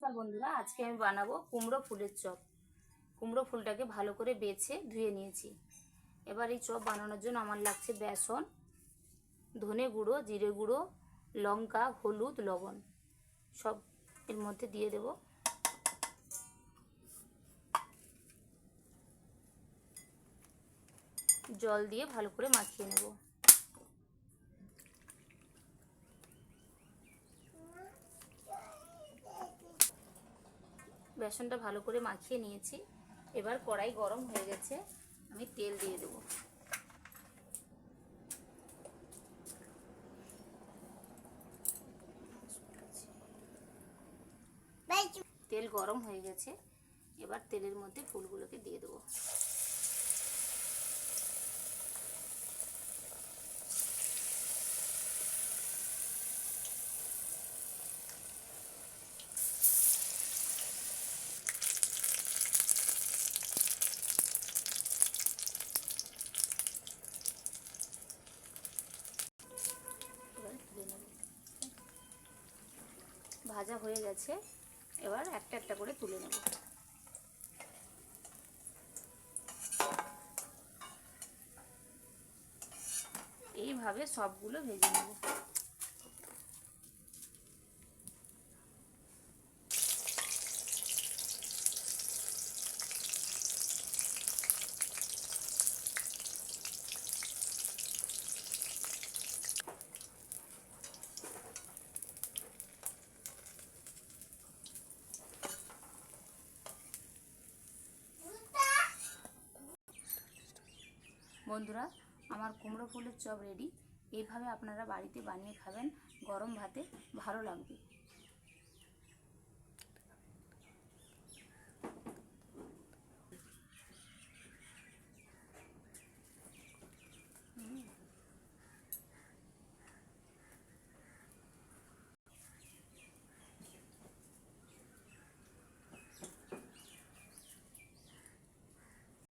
নমস্কার বন্ধুরা, আজকে আমি বানাবো কুমড়ো ফুলের চপ। কুমড়ো ফুলটাকে ভালো করে বেছে ধুয়ে নিয়েছি। এবার এই চপ বানানোর জন্য আমার লাগছে বেসন, ধনে গুঁড়ো, জিরে গুঁড়ো, লঙ্কা, হলুদ, লবণ সব এর মধ্যে দিয়ে দেব। জল দিয়ে ভালো করে মাখিয়ে নেব। বেসনটা ভালো করে মাখিয়ে নিয়েছি। এবার কড়াই গরম হয়ে গেছে, আমি তেল দিয়ে দেব। তেল গরম হয়ে গেছে, এবার তেলের মধ্যে ফুলগুলোকে দিয়ে দেবো। ভাজা হয়ে গেছে, এবার একটা একটা করে তুলে নেব। এইভাবে সবগুলো ভেজে নেব। বন্ধুরা, আমার কুমড়ো ফুলের চপ রেডি। এইভাবে আপনারা বাড়িতে বানিয়ে খাবেন, গরম ভাতে ভালো লাগবে।